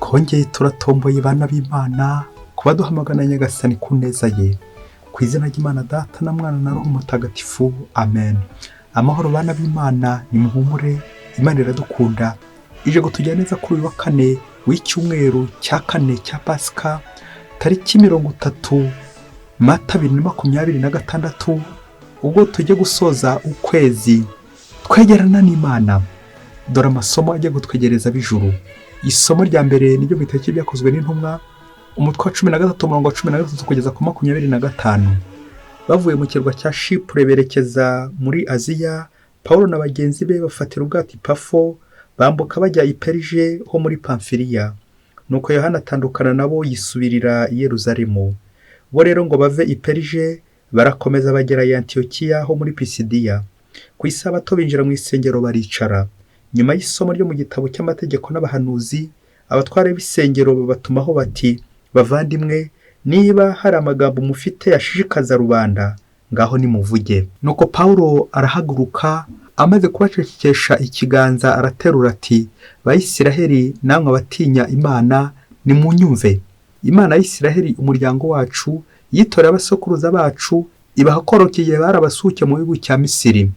twongeye turatomboye bana b'Imana kuba duhamagana Nyagasani ku neza ye, ku izina ry'Imana Data na Mwana na Roho Mutagatifu, amen. Amahoro bana b'Imana, nimuhumure, Imana iradukunda, ije kutujyana neza kuri uyu wa kane w'icyumweru cya kane cya Pasika, tariki 30 Mata 2026, ubwo tujye gusoza ukwezi twegerana n'Imana. Dore amasomo ajya gutwegereza b'ijuru. Isomo rya mbere nibyo biteke byakozwe n'intumwa, umutwe wa 13 umurongo wa 13 kugeza ku 25. Bavuye mu kirwa cya Chypre berekeza muri Aziya, Paulo na bagenzi be bafatira ubwato i Pafo, bambuka bajya i Perge ho muri Pamfiliya. Nuko Yohana atandukana nabo yisubirira i Yerusalemu. Bo rero ngo bave i Perge barakomeza bagera i Antiyokiya ho muri Pisidiya. Ku isabato binjira mu isengero baricara. Nyuma y'isomo ryo mu gitabo cy'amategeko n'abahanuzi, abatware b'isengero babatumaho bati, bavandimwe, niba hari amagambo mufite yashishikaza rubanda, ngaho nimuvuge. Nuko Paulo arahaguruka, amaze kubacecekesha ikiganza araterura ati, Bayisiraheli namwe abatinya Imana, nimunyumve. Imana y'Isiraheli umuryango wacu yitoreye abasokuruza bacu, ibahakorokeye barabasuke mu gihugu cya Misiri.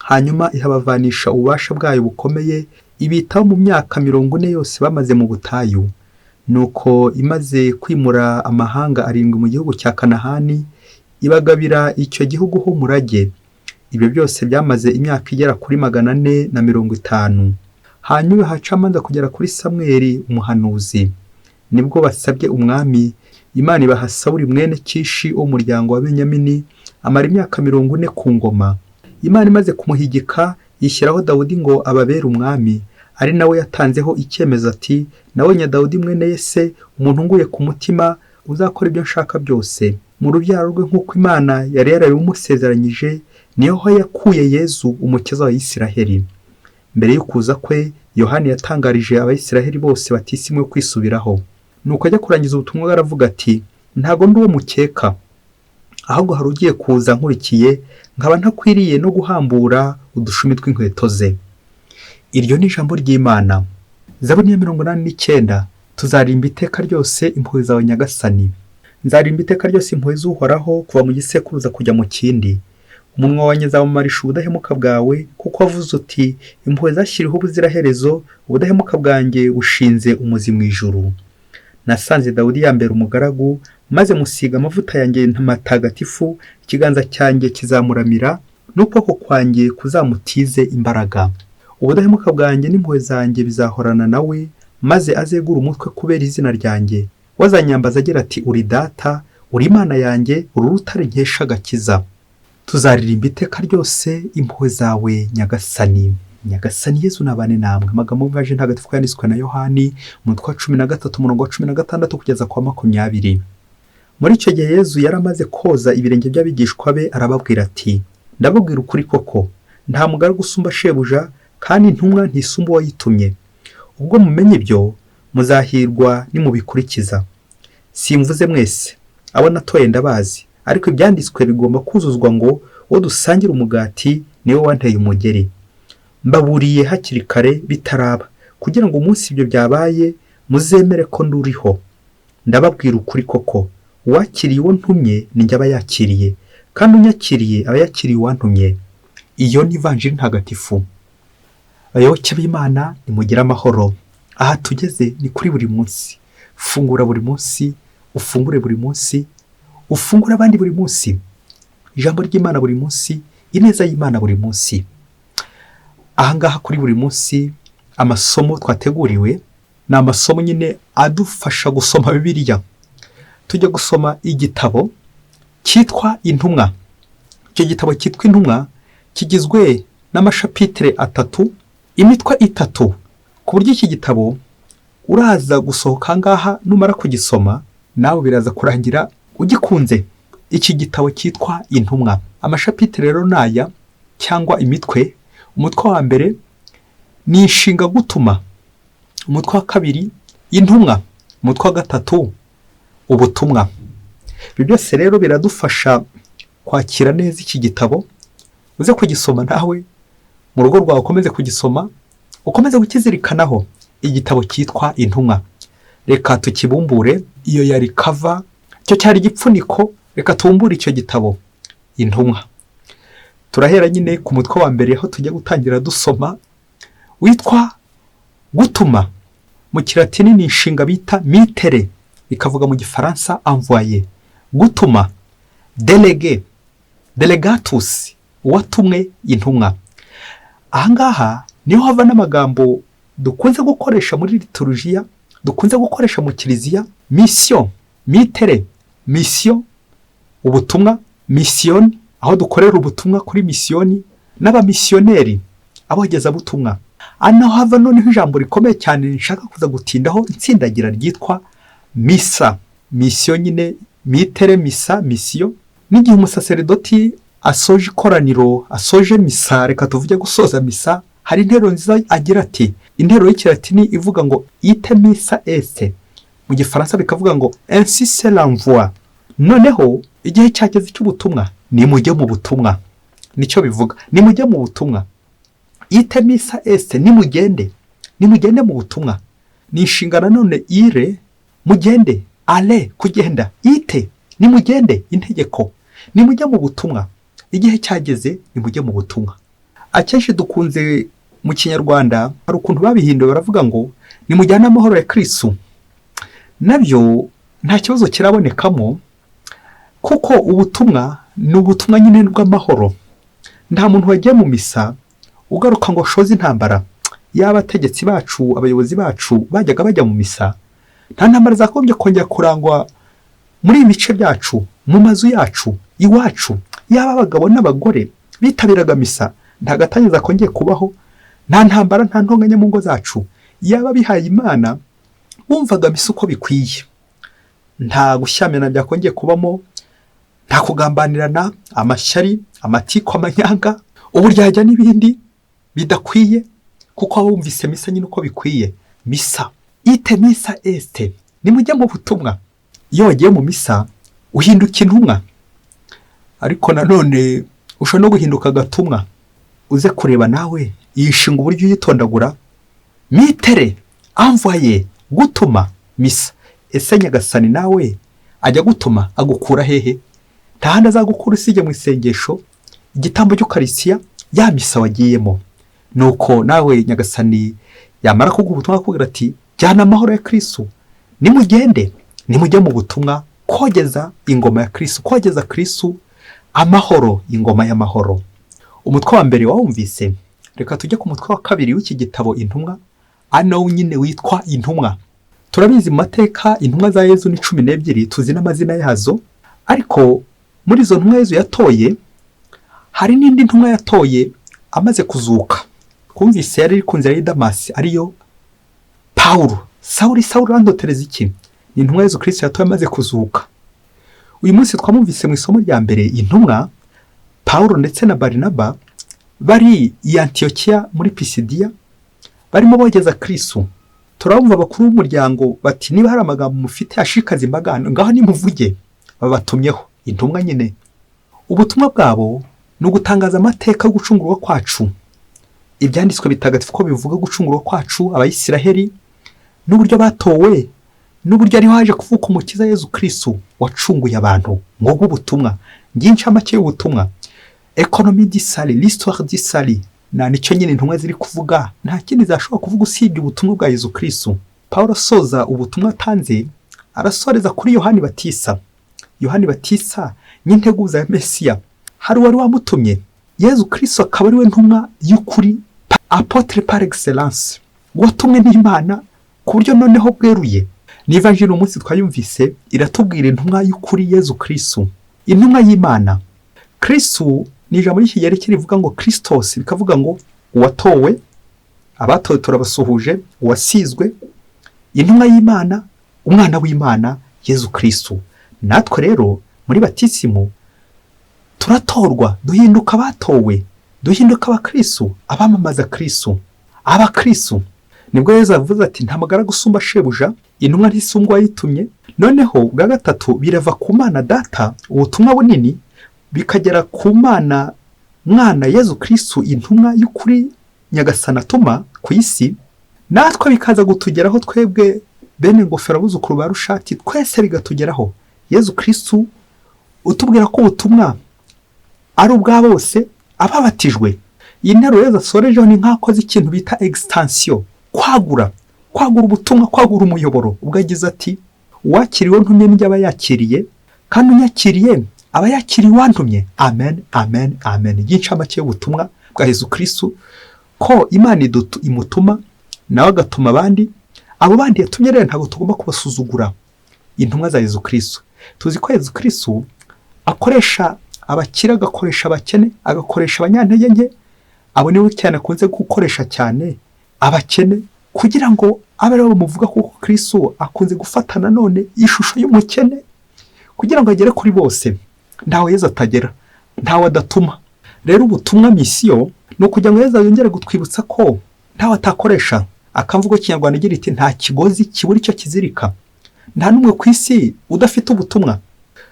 Hanyuma ihabavanisha ububasha bwayo bukomeye, ibitaho mu myaka 40 yose bamaze mu butayu. Nuko imaze kwimura amahanga 7 mu gihugu cya Kanahani, ibagabira icyo gihugu ho murage. Ibyo byose byamaze imyaka igera kuri 450. Hanyuma haca amanza kugera kuri Samweli umuhanuzi. Nibwo basabye umwami, Imana ibaha Sawuli mwene Kishi wo muryango wa Benyamini, amara imyaka 40 ku ngoma. Imana imaze kumuhigika, yishyiraho Dawudi ngo ababere umwami, ari nawe yatanzeho icyemezo ati, nabonye Dawudi mwene Yese umuntu nguye ku mutima, uzakora ibyo nshaka byose. Mu rubyaro rwe nk'uko Imana yari yarabimusezeranyije, niho ho yakuye Yezu umukiza wa Isiraheli. Mbere yo kuza kwe, Yohana yatangarije abayisiraheli bose batisimwe kwisubiraho. Nuko ajya kurangiza ubutumwa aravuga ati, ntago ndi uwo mukeka, ahubwo hari ugiye kuza nkurikiye, nkaba ntakwiriye no guhambura udushumi tw'inkweto ze. Iryo ni ijambo ry'Imana. Zaburi ya 89, tuzarimba iteka ryose impuhwe zawe Nyagasani. Nzarimba iteka ryose impuhwe z'Uhoraho kuva mu gisekuruza kujya mu kindi. Umunwa wanjye nzawumarisha ubudahemuka bwawe, kuko wavuze uti, impuhwe zashyiriweho ubuziraherezo, ubudahemuka bwanjye bushinze umuzi mu ijuru. Nasanze Dawudi yambera umugaragu, maze musiga amavuta yanjye matagatifu, ikiganza cyanjye kizamuramira, n'ukuboko kwanjye kuzamutize imbaraga. Ubudahemuka bwanjye n'impuhwe zanjye bizahorana nawe, maze azegura umutwe kubera izina ryanjye. Wazanyambaza agira ati, uri Data, uri Imana yanjye, uri urutare nkesha agakiza. Tuzaririmba iteka ryose impuhwe zawe Nyagasani. Nyagasani Yezu nabane namwe. Amagambo y'Evanjili ntagatifu yanditswe na Yohani, umutwe wa 13 umurongo wa 16 kugeza kwa 20. Muri icyo gihe Yezu yaramaze koza ibirenge by'abigishwa be, arababwira ati, ndababwira ukuri koko, nta mugaragu usumba shebuja, kandi intumwa ntisumba uwayitumye. Ubwo mumenye ibyo, muzahirwa nimubikurikiza. Simvuze mwese, abo natoye ndabazi, ariko ibyanditswe bigomba kuzuzwa ngo, uwo dusangira umugati niwe wanteye umugeri. Mbaburiye hakiri kare bitaraba, kugira ngo umunsi ibyo byabaye muzemere ko nduriho. Ndababwira ukuri koko, uwakiriye uwo ntumye ni njye aba yakiriye, kandi unyakiriye aba yakiriye uwantumye. Iyo ni Ivanjili ntagatifu. Abayoboke b'Imana, nimugire amahoro. Aha tugeze ni kuri buri munsi. Fungura buri munsi, ufungure buri munsi, ufungura abandi buri munsi. Ijambo ry'Imana buri munsi, ineza y'Imana buri munsi. Ahangaha kuri buri munsi, amasomo twateguriwe ni amasomo nyine adufasha gusoma Bibiliya. Tujya gusoma igitabo cyitwa Intumwa. Icyo gitabo cyitwa Intumwa kigizwe n'amashapitire 3, imitwe 3, ku buryo iki gitabo uraza gusohoka ngaha numara kugisoma nawe biraza kurangira ugikunze. Iki gitabo cyitwa Intumwa. Amashapitire rero naya cyangwa imitwe. Umutwe wa mbere ni inshinga gutuma, umutwe wa kabiri intumwa, umutwe wa gatatu ubutumwa. Ibi byose rero biradufasha kwakira neza iki gitabo. Uze kugisoma nawe mu rugo rwawe, ukomeze kugisoma, ukomeze gukizirikanaho igitabo cyitwa Intumwa. reka tukibumbure. Iyo yari kava, icyo cyari igipfuniko. Reka tubumbure icyo gitabo Intumwa. Turahera nyine ku mutwe wa mbere aho tujya gutangira dusoma, witwa gutuma. Mu kilatini ni inshinga bita mitere, bikavuga mu gifaransa envoyer. Gutuma, delege, delegatus, uwatumwe intumwa. Ahangaha niho hava n'amagambo dukunze gukoresha muri liturujia, dukunze gukoresha mu kiliziya. Mission, mitere, mission, ubutumwa, mission, aho dukorera ubutumwa kuri misiyoni, n'abamisiyoneri, abogezabutumwa. Ano hava noneho ijambo rikomeye cyane nshaka kuza gutindaho itsindagira ryitwa misa. Misiyo nyine, mitere, misa, misiyo. N'igihe umusaseredoti asoje ikoraniro, asoje misa, reka tuvuge gusoza misa, hari intero nziza agira ati, intero y'ikilatini ivuga ngo ite misa este, mu gifaransa bikavuga ngo ainsi c'est l'envoi. Noneho igihe cyageze cy'ubutumwa, nimujye mu butumwa. Nicyo bivuga, nimujye mu butumwa. Ite misa este, nimugende mu butumwa. Ni inshingano none ire, mugende, ale, kugenda. Ite, nimugende, integeko, nimujye mu butumwa. Igihe cyageze nimujye mu butumwa. Akenshi dukunze mu Kinyarwanda hari ukuntu babihinduye, baravuga ngo nimujyane amahoro ya Kristo. Nabyo nta kibazo kirabonekamo, kuko ubutumwa ni ubutumwa nyine bw'amahoro. Nta muntu wagiye mu misa ugaruka ngo shoze intambara. Yaba abategetsi bacu, abayobozi bacu bajyaga bajya mu misa, nta ntambara zakombye kongera kurangwa muri ibice byacu, mu mazu yacu, iwacu. Yaba abagabo n'abagore bitabiraga misa, nta gatangiza kongeye kubaho, nta ntambara, nta ntonganya mu ngo zacu. Yaba bihaye Imana bumvaga misa uko bikwiye, nta gushyamana byakongeye kubamo, nta kugambanirana, amashyari, amatiku, amanyanga, uburyarya n'ibindi bidakwiye, kuko abumvise misa nyine uko bikwiye. Misa, ite misa este, nimujye mu butumwa. Iyo wagiye mu misa uhinduka intumwa, ariko nanone ushobora no guhinduka agatumwa. Uze kureba nawe iyi nshinga uburyo uyitondagura. Mitere, envoyer, gutuma, misa. Ese Nyagasani nawe ajya gutuma agukura hehe? Nta handi azagukura usibye mu isengesho, igitambo cy'ukarisiya, ya misa wagiyemo. Nuko nawe Nyagasani yamara kuguha ubutumwa akubwira ati jyana amahoro ya Kristo, nimugende, nimujye mu butumwa kogeza ingoma ya Kristo, kogeza Kristo amahoro, ingoma y'amahoro. Umutwe wa mbere wawumvise. Reka tujye ku mutwe wa kabiri w'iki gitabo Intumwa, ano nyine witwa Intumwa. Turabizi mu mateka intumwa za Yezu ni 12, tuzi n'amazina yazo, ariko muri izo ntumwa Yezu yatoye hari n'indi ntumwa yatoye amaze kuzuka. Kumvise yari ku nzira y'i Damasi, ariyo Paulo. Sauli randotereza iki? Ni intumwa Yezu Kristo yatoye amaze kuzuka. Uyu munsi twamumvise mu isomo rya mbere intumwa Paulo ndetse na Barinaba bari i Antiokia muri Pisidiya, barimo bogeza Kristo. Turabumva abakuru b'umuryango bati niba hari amagambo mufite ashikaza imbaga ngaho nimuvuge. Babatumyeho intumwa nyine. Ubutumwa bwabo ni ugutangaza amateka yo gucungurwa kwacu. Ibyanditswe bitagatifu ko bivuga gucungurwa kwacu Abayisiraheli, n'uburyo batowe, n'uburyo ari waje kuvuka umukiza Yezu Kristo wacunguye abantu. Ngo ubutumwa nginca make y'ubutumwa, economie du salut, l'histoire du salut. Na nicyo nyine intumwa ziri kuvuga, nta kindi zashobora kuvuga usibye ubutumwa bwa Yezu Kristo. Paulo soza ubutumwa atanze, arasoreza kuri Yohani Batisa. Yohani Batisa nyinteguza ya Mesiya, hari wari wamutumye. Yezu Kristo akaba ari we ntumwa y'ukuri, apotre par excellence, watumwe n'Imana ku buryo noneho bweruye. Ni evangelii umunsi twayumvise iratubwira intumwa y'ukuri Yezu Kristo, intumwa y'Imana. Kristo ni ijambo ry'Ikigereki rivuga ngo Christos, bikavuga ngo uwatowe, abatowe turabasuhuje, uwasizwe, intumwa y'Imana, umwana w'Imana Yezu Kristo. Natwe rero muri batisimu turatorwa, duhinduka abatowe, duhinduka abakristo, abamamaza Kristo, abakristo. Nibwo Yezu avuze ati nta magara gusumba shebuja, intumwa ntisumbwa yitumye. Noneho bwa gatatu birava ku Mana Data, ubutumwa bunini, bikagera ku Mana Mwana Yezu Kristo, intumwa y'ukuri Nyagasani atuma ku isi. Natwe bikaza gutugeraho twebwe bene ngofero abuzukuru ba Rushati, twese bigatugeraho. Yezu Kristu utubwira ko ubutumwa ari ubwa bose ababatijwe. Iyi nteruro Yezu asorejeho ni nk'akoze ikintu bita extension, kwagura ubutumwa, kwagura umuyoboro. Ubwo agize ati uwakiriwe ntumye n'ijya aba yakiriye, kandi unyakiriye aba yakiriye uwantumye. Amen, amen, amen. Y'incamake y'ubutumwa bwa Yezu Kristu ko Imana imutuma nawe agatuma abandi. Abo bandi yatumye rero ntabwo tugomba kubasuzugura. Intumwa za Yezu Kristu, tuzi ko Yezu Kristu akoresha abakire, agakoresha abakene, agakoresha abanyantege nke. Abo niwe cyane akunze gukoresha cyane, abakene, kugira ngo abe aribo bamuvuga, kuko Kristu akunze gufata nanone ishusho y'umukene kugira ngo agere kuri bose. Ntawe Yezu atagera, ntawe adatuma. Rero ubutumwa misiyo ni ukugira ngo Yezu yongere gutwibutsa ko ntawe atakoresha. Akamvugo kinyarwanda igira iti nta kigozi kibura icyo kizirika. Nta n'umwe ku isi udafite ubutumwa.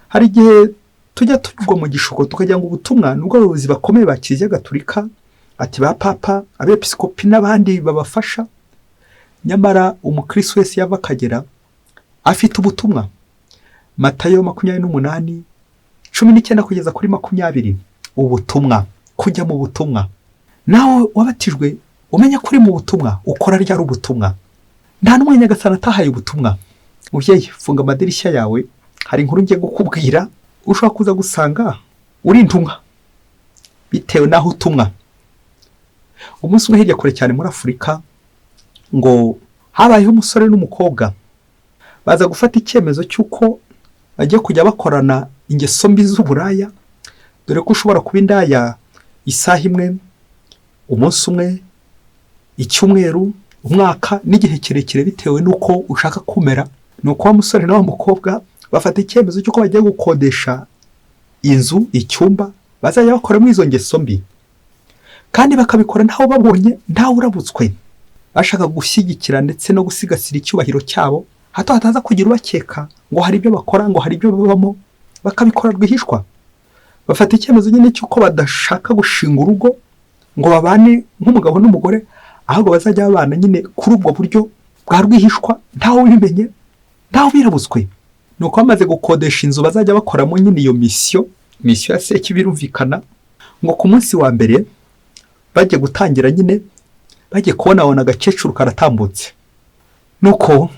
Hari igihe tujya tugwa mu gishuko tukagira ngo ubutumwa nubwo abayobozi bakomeye ba Kiliziya Gatolika, ati ba papa, abepiskopi n'abandi babafasha, nyamara umukristo wese yava akagera afite ubutumwa. Matayo 28:19 kugeza kuri 20. Ubutumwa, kujya mu butumwa. Nawe wabatijwe umenya kuri mu butumwa, ukora ryari ubutumwa. Nta n'umwe Nyagasani atahaye ubutumwa. Mubyeyi, funga amadirishya yawe, hari inkuru ngiye gukubwira ushobora kuza gusanga uri intumwa bitewe n'aho utumwa. Umunsi umwe hirya kure cyane muri Afurika, ngo habayeho umusore n'umukobwa baza gufata icyemezo cy'uko bagiye kujya bakorana ingeso mbi z'uburaya, dore ko ushobora kuba indaya isaha imwe, umunsi umwe, icyumweru, umwaka, n'igihe kirekire bitewe n'uko ushaka kumera. Nuko wa musore na wa mukobwa bafata icyemezo cy'uko bagiye gukodesha inzu, icyumba bazajya bakoramo izo ngeso mbi, kandi bakabikora ntawe babonye, ntawe urabutswe. Bashaka gushyigikira ndetse no gusigasira icyubahiro cyabo, hato hataza kugira ubakeka ngo hari ibyo bakora, ngo hari ibyo babamo, bakabikora rwihishwa. Bafata icyemezo nyine cy'uko badashaka gushinga urugo ngo babane nk'umugabo n'umugore, ahubwo bazajya babana nyine kuri ubwo buryo bwa rwihishwa, ntawe ubimenye, ntawe birabutswe. Nuko bamaze gukodesha inzu bazajya bakoramo nyine iyo misiyo ya seki, birumvikana ngo ku munsi wa mbere bagiye gutangira nyine, bagiye kubona agakecuru karatambutse. Nuko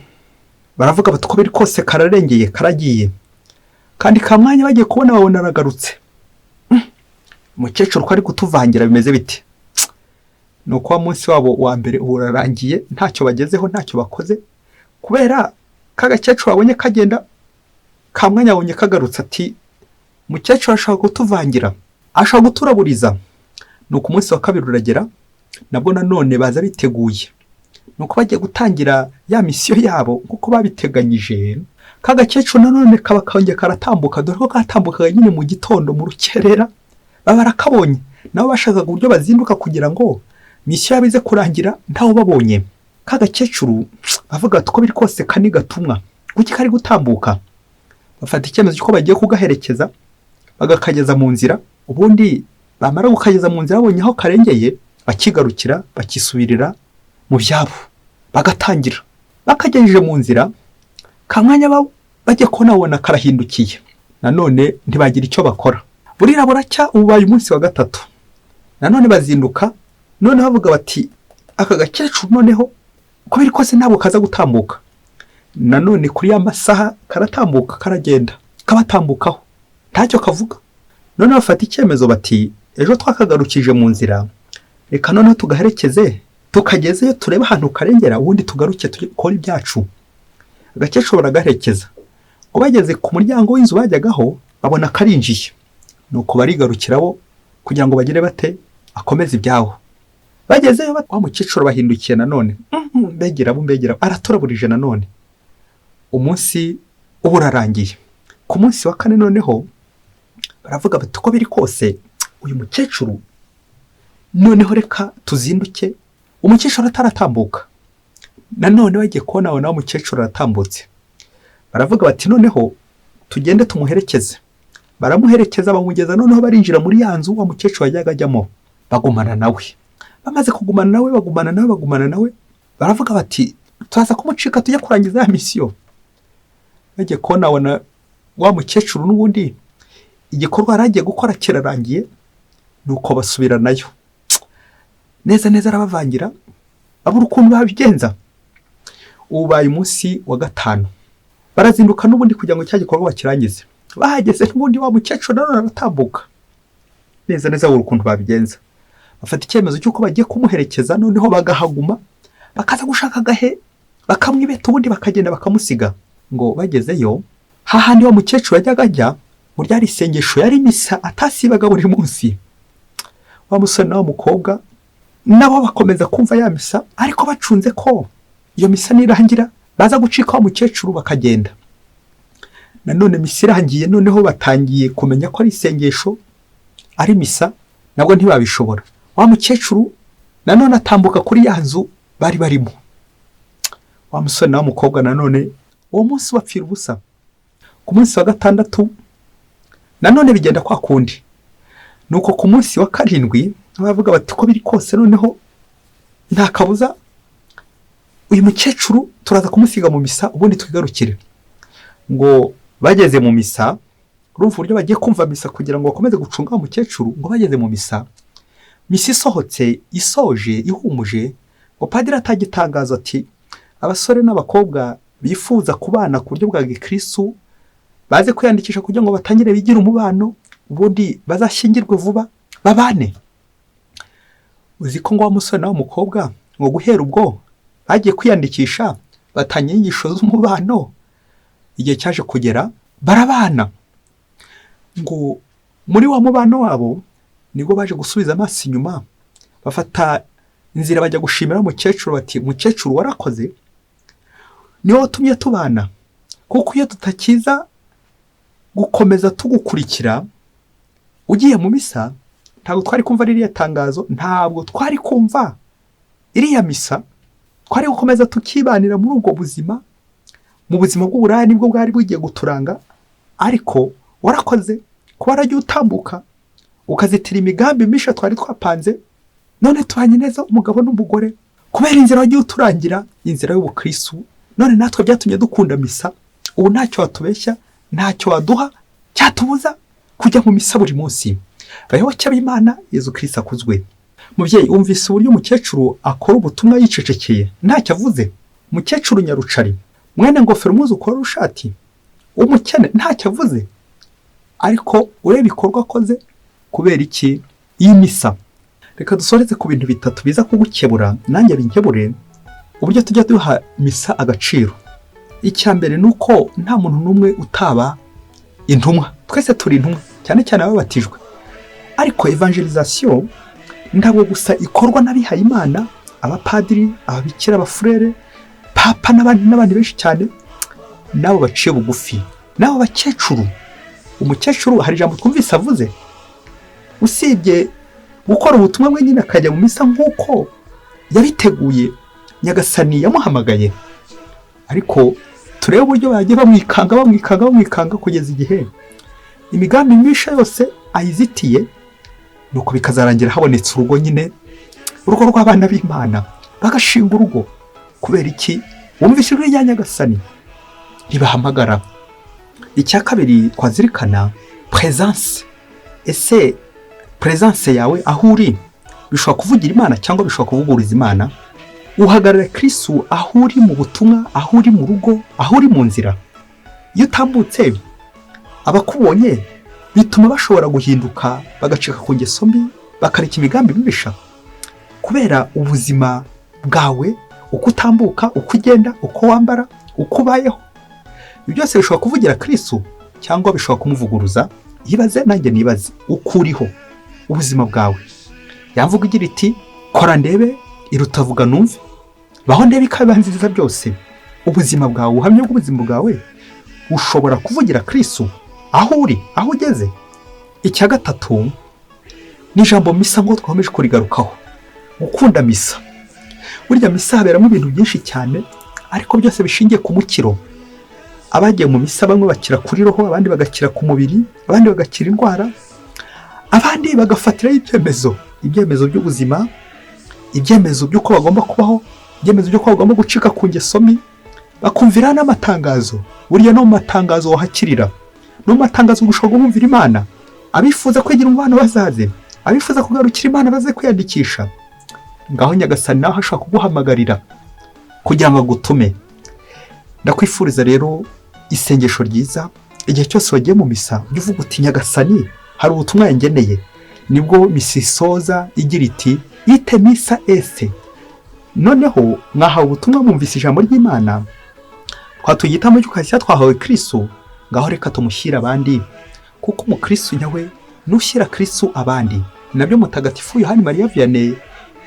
baravuga bati uko biri kose kararengeye, karagiye. Kandi ka mwanya bagiye kubona babona aragarutse. Umukecuru ko ari kutuvangira bimeze bite? Nuko wa munsi wabo wa mbere urarangiye, ntacyo bagezeho, ntacyo bakoze, kubera kagakecuru babonye kagenda, ka mwanya abonye kagarutse. Ati umukecuru ashaka kutuvangira, ashaka guturaburiza. Nuko umunsi wa kabiri uragera, nabwo nanone baza biteguye. Nuko bagiye gutangira ya misiyo yabo kuko babiteganyije. Kagakecuru nanone kaba kongeye karatambuka, dore ko katambukaga nyine mu gitondo mu rukerera. Babarakabonye, nabo bashakaga uburyo bazinduka kugira ngo misiyo yabize kurangira ntawe babonye. Kagakecuru bavuga ati uko biri kose kani gatumwa, kuki kari gutambuka? Bafata icyemezo cy'uko bagiye kugaherekeza, bagakageza mu nzira. Ubundi bamara gukageza mu nzira babonye aho karengeye, bakigarukira, bakisubirira mu byabo, bagatangira. Bakagejeje mu nzira, kamwanya bagiye kubona karahindukiye. Nanone ntibagira icyo bakora. Burira buracya, ubaye umunsi wa gatatu. Nanone bazinduka, none bavuga bati aka gakecuru noneho uko biri kose ntabwo kaza gutambuka. Nanone kuri ya masaha karatambuka, karagenda, kabatambukaho, ntacyo kavuga. None bafata icyemezo bati ejo twakagarukije mu nzira, reka noneho tugaherekeze, tukagezeyo turebe ahantu karengera, ubundi tugaruke tukore ibyacu. Agakecuru baragaherekeza. Ngo bageze ku muryango w'inzu bajyagaho, babona karinjiye. Nuko barigarukira bo kugira ngo bagire bate akomeze ibyaho. Bagezeyo wa mukecuru bahindukiye nanone, mbegera araturaburije nanone. Umunsi ubu urarangiye. Ku munsi wa kane noneho baravuga bati uko biri kose uyu mukecuru noneho reka tuzinduke. Umukecuru ataratambuka. Nanone bagiye kubona wa mukecuru aratambutse. Baravuga bati noneho tugende tumuherekeze. Baramuherekeza bamugeza, noneho barinjira muri ya nzu wa mukecuru yajyaga ajyamo, bagumana nawe. Bamaze kugumana nawe, baravuga bati turaza kumucika tujya kurangiza ya misiyo. Nagiye kubona abona wa mukecuru n'ubundi igikorwa yaragiye gukora kirarangiye, nuko basubira nayo neza neza, arabavangira abura ukuntu babigenza. Ubaye umunsi wa 5 barazinduka n'ubundi kugira ngo cya gikorwa bakirangize. Bahageze n'ubundi wa mukecuru none aratambuka neza neza, abura ukuntu babigenza. Bafata icyemezo cy'uko bagiye kumuherekeza, noneho bagahaguma bakaza gushaka agahe bakamwibeta, ubundi bakagenda bakamusiga. Ngo bagezeyo hahandi wa mukecuru yajyaga ajya mu ryari isengesho, yari misa atasibaga buri munsi. Wa musore na wa mukobwa nabo bakomeza kumva ya misa, ariko bacunze ko iyo misa nirangira baza gucika wa mukecuru bakagenda. Nanone misa irangiye, noneho batangiye kumenya ko ari isengesho ari misa, nabwo ntibabishobora. Wa mukecuru nanone atambuka kuri ya nzu bari barimo. Wa musore na wa mukobwa nanone uwo munsi bapfira ubusa. Ku munsi wa 6 nanone bigenda kwa kundi. Nuko ku munsi wa 7 bavuga bati ko biri kose noneho nta kabuza uyu mukecuru turaza kumusiga mu misa, ubundi twigarukire. Ngo bageze mu misa, urumva uburyo bagiye kumva misa kugira ngo bakomeze gucunga umukecuru. Ngo bageze mu misa, misa isohotse isoje ihumuje, ngo padiri atagitangaza ati abasore n'abakobwa bifuza kubana ku buryo bwa gikristo baze kwiyandikisha kugira ngo batangire bigira umubano, ubundi bazashyingirwe vuba babane. Uzi ko ngo wa musore nawe umukobwa ngo guhera ubwo bagiye kwiyandikisha batanye inyigisho z'umubano, igihe cyaje kugera barabana. Ngo muri wa mubano wabo nibwo baje gusubiza amaso inyuma, bafata inzira bajya gushimira umukecuru bati mukecuru warakoze, niwe watumye tubana, kuko iyo tutakiza gukomeza tugukurikira ugiye mu misa ntabwo twari kumva ririya tangazo, ntabwo twari kumva iriya misa, twari gukomeza tukibanira muri ubwo buzima, mu buzima bw'uburaya nibwo bwari bugiye guturanga. Ariko warakoze kuba waragiye utambuka ukazitira imigambi misha twari twapanze, none tubanye neza umugabo n'umugore kubera inzira wagiye uturangira, inzira y'ubukristo. None natwe byatumye dukunda misa, ubu ntacyo watubeshya, ntacyo waduha cyatubuza kujya mu misa buri munsi. Bayoboke b'Imana, Yezu Kristo akuzwe. Mubyeyi, umvise uburyo umukecuru akora ubutumwa yicecekeye ntacyo avuze. Mukecuru Nyarucari mwene ngofero muzi ukora urushati, umukene ntacyo avuze, ariko ureba ibikorwa akoze kubera iki iyi misa. Reka dusoreze ku bintu 3 biza kugukebura nanjye binkebure uburyo tujya duha misa agaciro. Icya mbere nuko nta muntu numwe utaba intumwa, twese turi intumwa, cyane cyane ababatijwe. Ariko evangelization ntabwo gusa ikorwa n'abihaye Imana, abapadiri, ababikira, abafurere, papa n'abandi benshi cyane, nabo baciye bugufi, nabo bakecuru. Umukecuru hari ijambo twumvise avuze, usibye gukora ubutumwa bwe nyine akajya mu misa nk'uko yabiteguye, Nyagasani yamuhamagaye. Ariko turebe uburyo bagiye bamwikanga kugeza igihe imigambi misha yose ayizitiye, nuko bikazarangira habonetse urugo, nyine urugo rw'abana b'Imana bagashinga urugo. Kubera iki? Wumvise ijwi rya Nyagasani ribahamagara. Icya kabiri twazirikana presence. Ese presence yawe aho uri bishobora kuvugira Imana cyangwa bishobora kuvuguriza Imana? Uhagarara Kristo aho uri mu butumwa, aho uri mu rugo, aho uri mu nzira. Iyo utambutse abakubonye bituma bashobora guhinduka bagacika ku ngeso mbi, bakareka imigambi mibisha, kubera ubuzima bwawe, uko utambuka, uko ugenda, uko wambara, uko ubayeho. Ibi byose bishobora kuvugira Kristo cyangwa bishobora kumuvuguruza. Yibaze nanjye nibaze uko uriho, ubuzima bwawe. Yamvuga igira iti kora ndebe irutavuga numve, baho ndebe ikabanziza byose. Ubuzima bwawe, uhamye bw'ubuzima bwawe ushobora kuvugira Kristo aho uri, aho ugeze. Icya gatatu ni ijambo misa ngo twakomeje kurigarukaho, gukunda misa. Burya misa haberamo ibintu byinshi cyane, ariko byose bishingiye ku mukiro. Abagiye mu misa bamwe bakira kuri roho, abandi bagakira ku mubiri, abandi bagakira indwara, abandi bagafatiraho ibyemezo by'ubuzima, ibyemezo by'uko bagomba kubaho ibyemezo byo kwagwamo gucika ku ngeso mbi, bakumvira n'amatangazo. Buriya no mu matangazo wahakirira, no mu matangazo gushobora kumvira Imana. Abifuza kwegera umubano bazaze, abifuza kugarukira Imana baze kwiyandikisha. Ngaho Nyagasani nawe ashaka kuguhamagarira kugira ngo agutume. Ndakwifuriza rero isengesho ryiza. Igihe cyose wagiye mu misa ujye uvuga uti Nyagasani hari ubutumwa yangeneye. Nibwo misa isoza igira iti ite misa ese. Noneho mwahawe ubutumwa mwumvise ijambo ry'Imana, twatugitamo cy'ukashya twahawe Kristo. Ngaho reka tumushyira abandi, kuko umukristo nyawe nushyira Kristo abandi. Nabyo Mutagatifu Yohani Mariya Vianney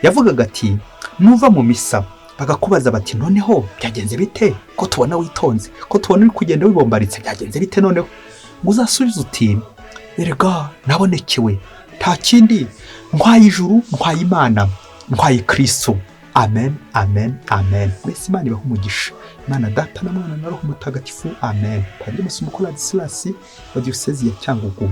yavugaga ati nuva mu misa bagakubaza bati noneho byagenze bite, ko tubona witonze, ko tubona uri kugenda wibombaritse, byagenze bite noneho, ngo uzasubize uti erega nabonekewe, nta kindi ntwaye ijuru, ntwaye Imana, ntwaye Kristo. Amen, amen, amen. Mwese Imana ibahe umugisha. Imana Data na Mwana na Roho Mutagatifu. Amen. Padiri Musumukuru Ladislas wa Diyosezi ya Cyangugu.